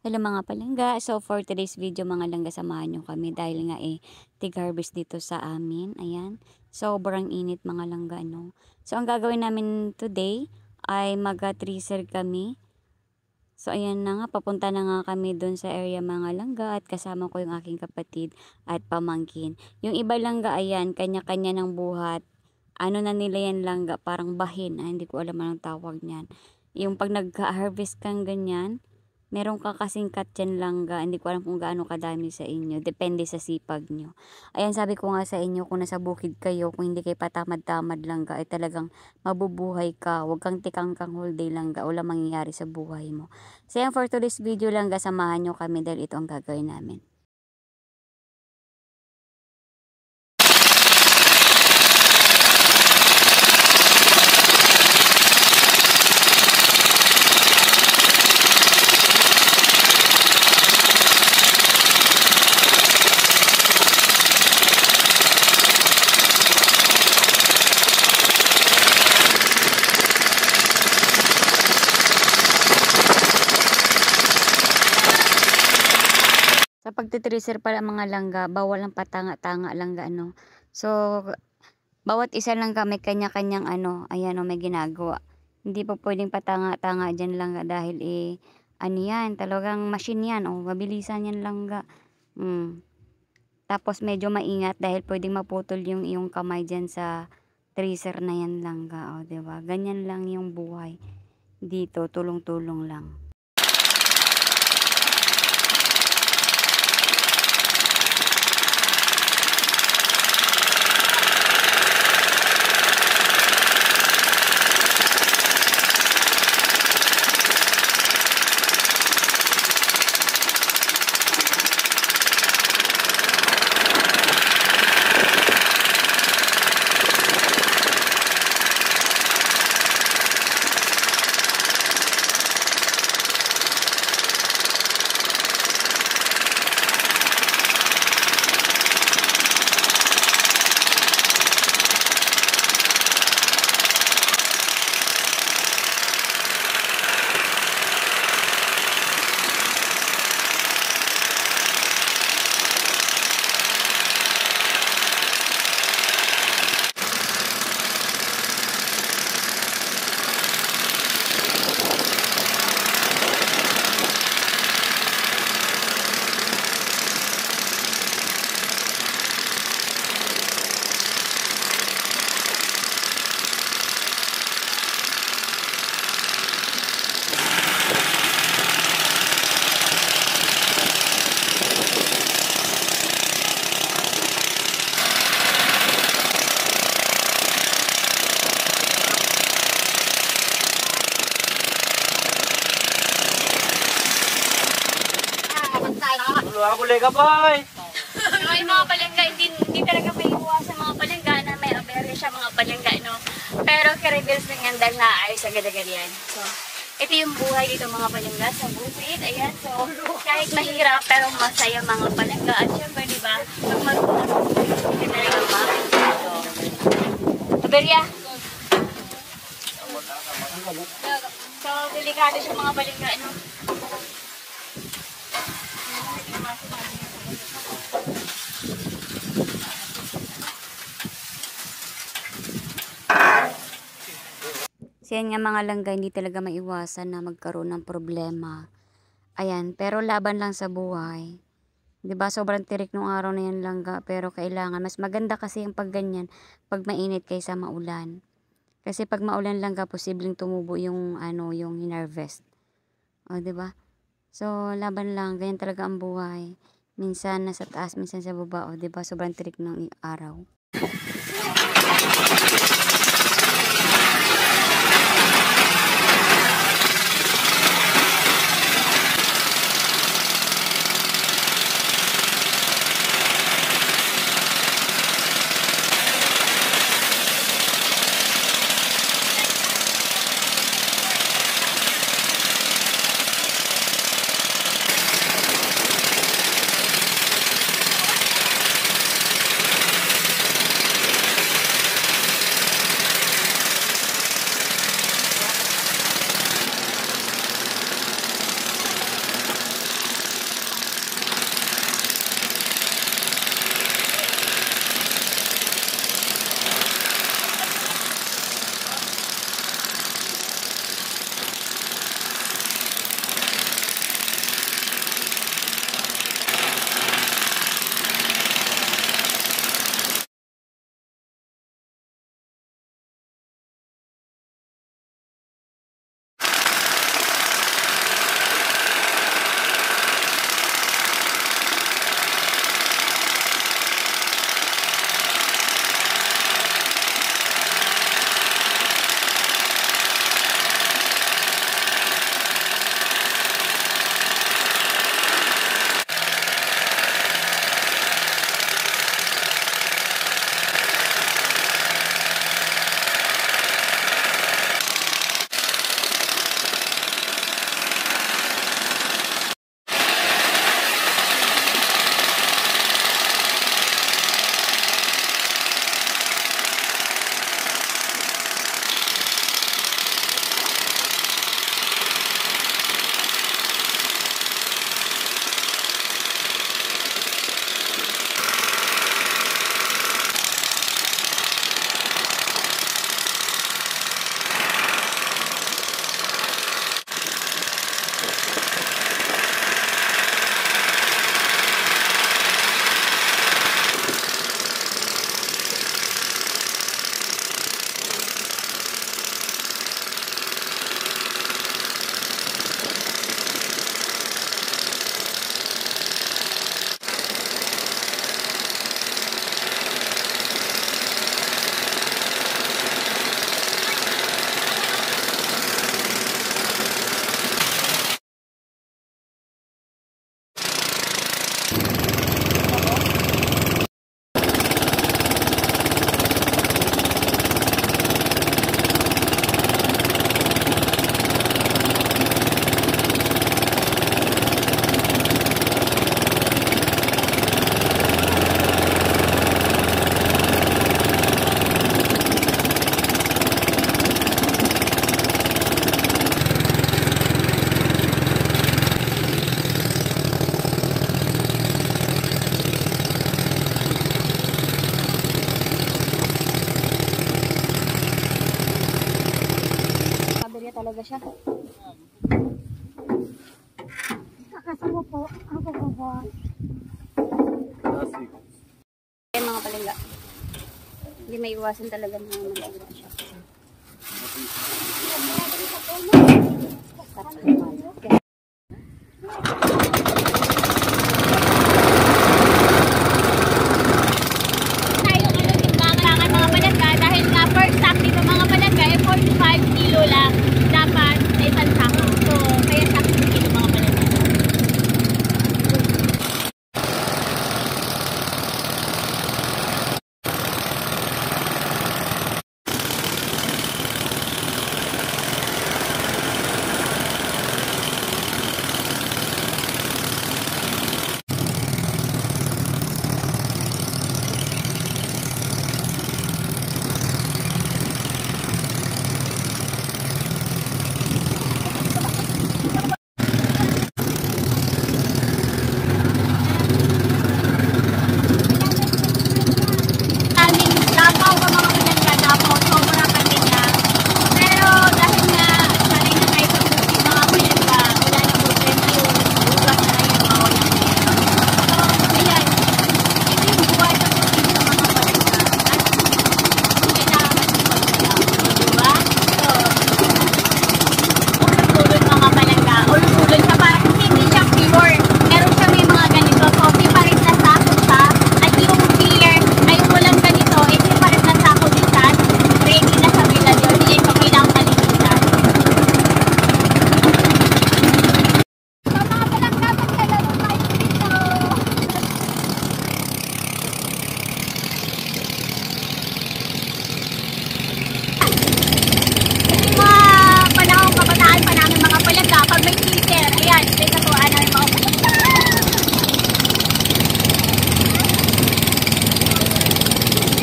Hello mga palangga. So for today's video mga langga, samahan nyo kami dahil nga tig-harvest dito sa amin. Ayan. Sobrang init mga langga, no. So ang gagawin namin today ay mag-treaser kami. So ayan na nga, papunta na nga kami doon sa area mga langga at kasama ko yung aking kapatid at pamangkin. Yung iba langga, ayan, kanya-kanya ng buhat. Ano na nila yan langga, parang bahin. Hindi ko alam anong tawag niyan. Yung pag nag-harvest kang ganyan, meron ka kasing katyan langga, hindi ko alam kung gaano kadami sa inyo, depende sa sipag nyo. Ayan, sabi ko nga sa inyo, kung nasa bukid kayo, kung hindi kayo patamad-tamad langga, ay talagang mabubuhay ka, huwag kang tikang-kang whole day langga, wala mangyayari sa buhay mo. So yan, for today's video langga, samahan nyo kami dahil ito ang gagawin namin. Sa pagtitriser pala mga langga, bawal ang patanga-tanga langga, ano. So, bawat isa lang may kanya-kanyang ano, ayan o, may ginagawa. Hindi po pwedeng patanga-tanga dyan langga dahil ano yan, talagang machine yan o, mabilisan yan langga. Tapos medyo maingat dahil pwedeng maputol yung iyong kamay dyan sa tracer na yan langga, o, diba? Ganyan lang yung buhay dito, tulong-tulong lang. Kulay ka boy! May mga palengga, hindi talaga may iwasan mga palengga na may aberya siya mga palengga, no? Pero kare-bills lang yan dahil naayos agad-agad yan. So, ito yung buhay dito mga palengga sa bukid. Ayan, so kahit mahirap pero masaya mga palengga. At syempre, di ba, pag marunong hindi talaga makikita. Aberya! So, delikado siya mga palengga, no? So yan nga mga langga, hindi talaga maiwasan na magkaroon ng problema. Ayan, pero laban lang sa buhay. 'Di ba sobrang tirik nung araw na yan langga, pero kailangan, mas maganda kasi yung pag ganyan, pag mainit kaysa maulan. Kasi pag maulan langga, posibleng tumubo yung ano, yung hinarvest. O 'di ba? So laban lang, ganyan talaga ang buhay. Minsan nasa taas, minsan sa baba, o 'di ba? Sobrang tirik ng araw. siya. Kakasama po. Ako po po. Ayan mga palangga. Hindi may iwasan talaga mga malaga siya. Timbangan mga palangga dahil nga first stock dito mga palangga ay 45 kilo lang dapat sa isang sako. So, kaya stock dito mga palangga. Daming Davao ka mga palangga, Davao, sobrang kami na. Pero dahil nga sanay na tayo sa bukid mga palangga, wala na problema yun. Ugat na yung mga walang pera. So, ayan. Ito yung buhay sa bukid sa mga palangga. At kailangan natin magdala. Diba? So, ulul-ulul mga palangga. Ulul-ulul siya para hindi siya pure. Meron siya may mga ganito. So, separate na sako siya. At yung clear ay walang ganito. Eh, separate na sako din siya. Ready na sa bilad yun. Hindi ito kailangan kalinisan. So, mga palangga, magkalaro tayo dito. Yung mga panahong kabataan pa namin mga palangga, pag may teacher, ayan, may katuwaan namin mga palangga.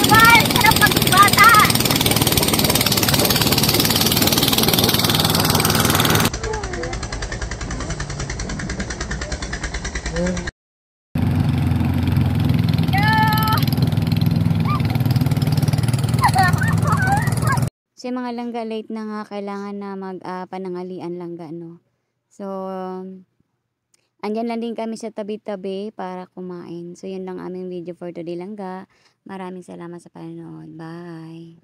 Diba? Sarap magbata. So yung mga langga late na nga, kailangan na panangalian langga, no? So, andyan lang din kami sa tabi-tabi para kumain. So yun lang aming video for today langga. Maraming salamat sa panonood. Bye!